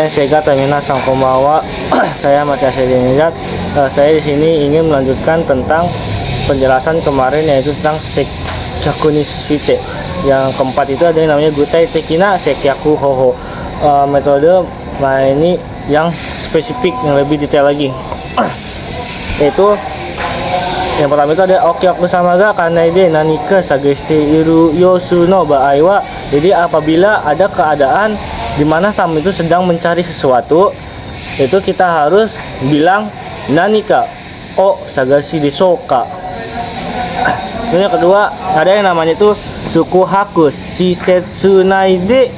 Sega Tamina Sang Komawa. Saya Matias Edinejad. Saya di sini ingin melanjutkan tentang penjelasan kemarin, yaitu tentang Seikyakunishite. Yang keempat itu ada yang namanya Gutai Tekina Seikyaku Hoho. Metode ini yang spesifik, yang lebih detail lagi. Yaitu yang pertama itu ada Okyaku Samaga Kanaide Nanika Sageste Iru Yosu no Baaiwa. Jadi apabila ada keadaan di mana tamu itu sedang mencari sesuatu, itu kita harus bilang nanika o sagashi desoka. Yang kedua ada yang namanya itu suku haku shisetsu nai de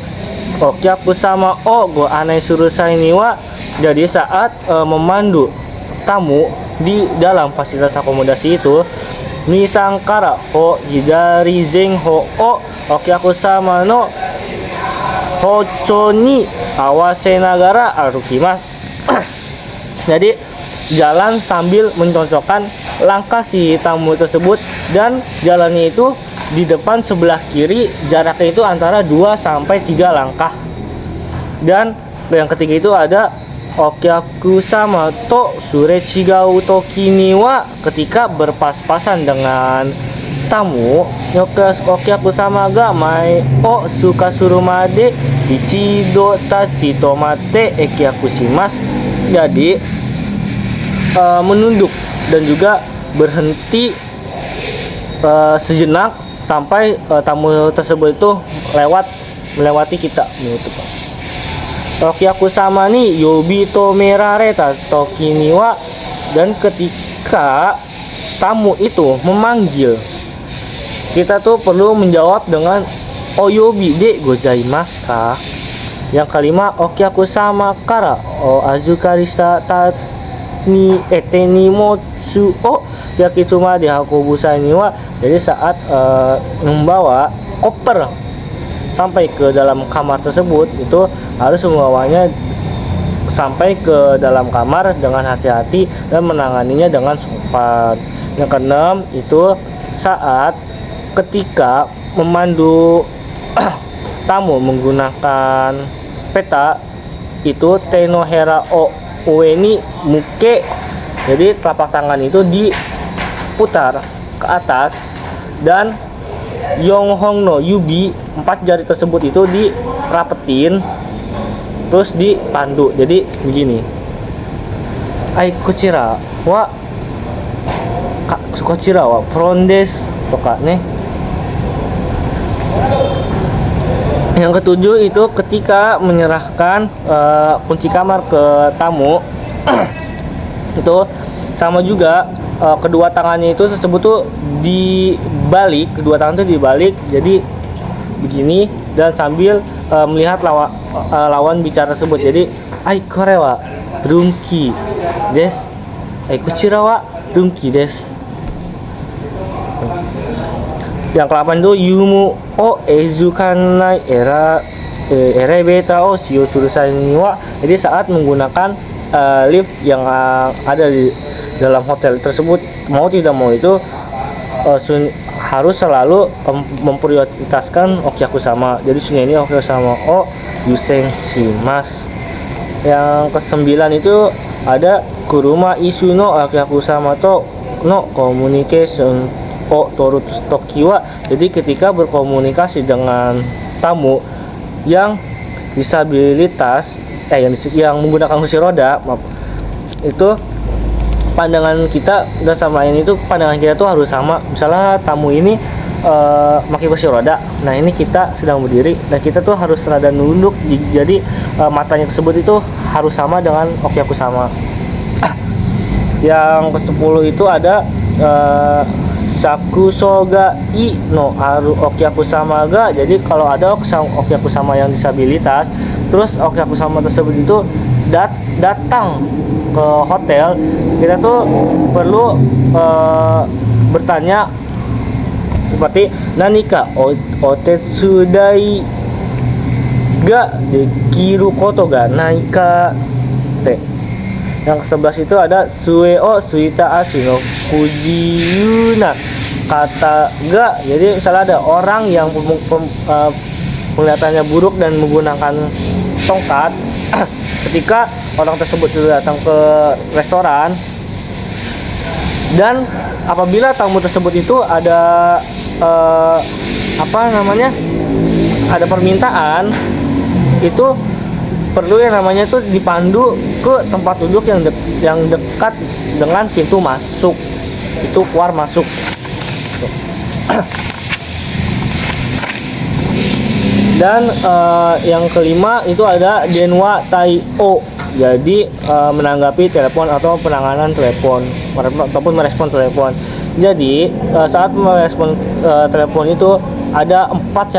okyaku sama o go anai surusai niwa. Jadi saat memandu tamu di dalam fasilitas akomodasi itu, misangkara o hidari zen ho o okyaku sama no hocho ni awase nagara arukimasu. Jadi jalan sambil mencocokkan langkah si tamu tersebut, dan jalannya itu di depan sebelah kiri, jaraknya itu antara 2 sampai 3 langkah. Dan yang ketiga itu ada okyaku sama to surechigau toki ni wa, ketika berpas-pasan dengan tamu, okyaku sama ga mai o suka surumade ichido tachi tomate ekyaku shimasu. Jadi menunduk dan juga berhenti sejenak sampai tamu tersebut itu melewati kita gitu. Okyaku sama ni yobi tomerareta toki ni wa, dan ketika tamu itu memanggil, kita tuh perlu menjawab dengan oyobi de gozaimasu ka. Yang kelima, okyaku sama kara o azukarista ni eteni motsu o yakitsuma de hakobusai ni wa. Jadi saat membawa koper sampai ke dalam kamar tersebut, itu harus membawanya sampai ke dalam kamar dengan hati-hati dan menanganinya dengan sopan. Yang keenam itu saat ketika memandu tamu menggunakan peta, itu tenohera o ueni muke. Jadi telapak tangan itu diputar ke atas, dan yonghong no yubi, 4 jari tersebut itu dirapetin terus dipandu. Jadi begini, ai kochira wa front desk toka nih. Yang ketujuh itu ketika menyerahkan kunci kamar ke tamu itu sama juga, kedua tangannya itu tersebut tuh dibalik, kedua tangan itu dibalik, jadi begini, dan sambil melihat lawan bicara tersebut. Jadi ai kore wa runki desu, ai kochira wa runki desu. Yang ke-8 itu yumu o ezukanai elevator o shio surusai ni wa. Jadi saat menggunakan lift yang ada di dalam hotel tersebut, mau tidak mau itu harus selalu memprioritaskan okyaku sama. Jadi sunya ini okyaku sama o yusen shimasu. Yang ke-9 itu ada kuruma isu no okyaku sama to no communication o toru tokiwa. Jadi ketika berkomunikasi dengan tamu yang disabilitas, yang menggunakan kursi roda, itu pandangan kita dan sama lain itu, pandangan kita tuh harus sama. Misalnya tamu ini pakai kursi roda, nah ini kita sedang berdiri, dan kita tuh harus rada nunduk, jadi matanya tersebut itu harus sama dengan okyaku sama. Yang ke-10 itu ada Sakusoga i no aru okyaku sama ga. Jadi kalau ada okyaku sama yang disabilitas, terus okyaku sama tersebut itu datang ke hotel, kita tuh perlu bertanya seperti nanika otetsudai ga dekiru koto ga naika te. Yang ke-11 itu ada sueo suita asino kujiyuna kata ga. Jadi misalnya ada orang yang kelihatannya buruk dan menggunakan tongkat, ketika orang tersebut sudah datang ke restoran dan apabila tamu tersebut itu ada ada permintaan, itu perlu yang namanya itu dipandu ke tempat duduk yang dekat dengan pintu masuk, itu keluar masuk. Dan yang kelima itu ada denwa tai o, jadi menanggapi telepon atau penanganan telepon ataupun merespon telepon. Jadi saat merespon telepon itu ada empat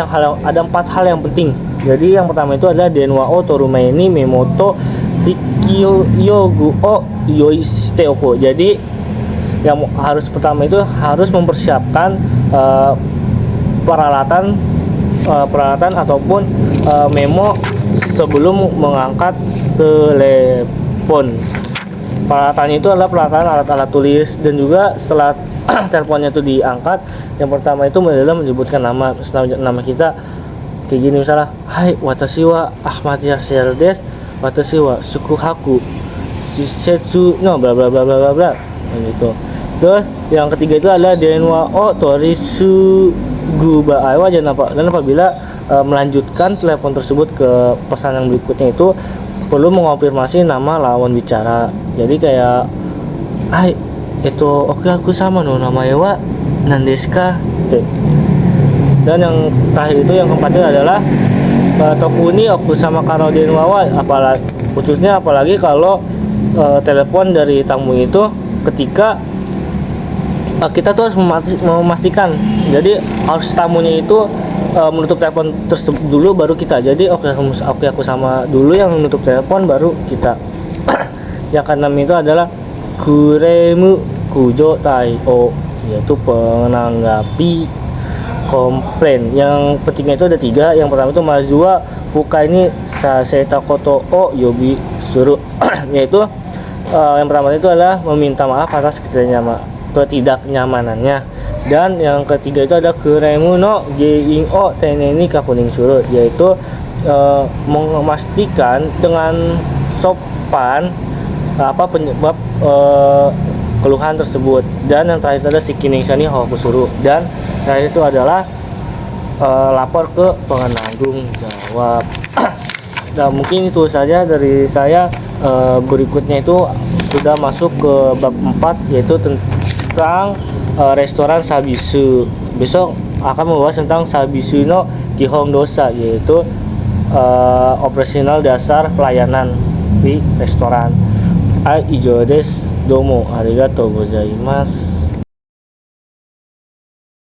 hal yang penting. Jadi yang pertama itu adalah denwa o torumaeni memoto hikyogu o yoisteoko. Jadi yang pertama itu harus mempersiapkan peralatan ataupun memo sebelum mengangkat telepon. Peralatannya itu adalah peralatan alat-alat tulis, dan juga setelah teleponnya itu diangkat, yang pertama itu adalah menyebutkan nama kita. Kayak gini misalnya, hai watashi wa Ahmad Yasir des, watashi wa Sukuhaku Shisetsu no bla bla bla bla bla bla gitu. Terus yang ketiga itu adalah denwa o torisu gubawa, dan apabila melanjutkan telepon tersebut ke pesan yang berikutnya itu perlu mengonfirmasi nama lawan bicara. Jadi kayak, hai itu oke aku sama no namanya wa nandeska. Dan yang terakhir itu yang keempatnya adalah tokuni oku sama karo denwa wa, apalagi kalau telepon dari tamu itu ketika kita tuh harus memastikan, jadi harus tamunya itu menutup telepon tersebut dulu baru kita. Jadi oke aku sama dulu yang menutup telepon baru kita. Yang keenam itu adalah kuremu kujo tai o, yaitu menanggapi komplain. Yang pentingnya itu ada 3. Yang pertama itu mazua fuka ini saseta koto o yobi suru, yaitu yang pertama itu adalah meminta maaf atas ketidaknyamanannya. Dan yang ketiga itu ada kuremu no geing o teneni kakuning surut, yaitu memastikan dengan sopan penyebab keluhan tersebut. Dan yang terakhir adalah shikining shani hoku suru, dan terakhir itu adalah lapor ke penanggung jawab. Nah, mungkin itu saja dari saya. Berikutnya itu sudah masuk ke bab 4, yaitu tentang restoran sabisu. Besok akan membahas tentang sabisu no gihong dosa, yaitu operasional dasar pelayanan di restoran. Ijo desu, domo arigatou gozaimasu.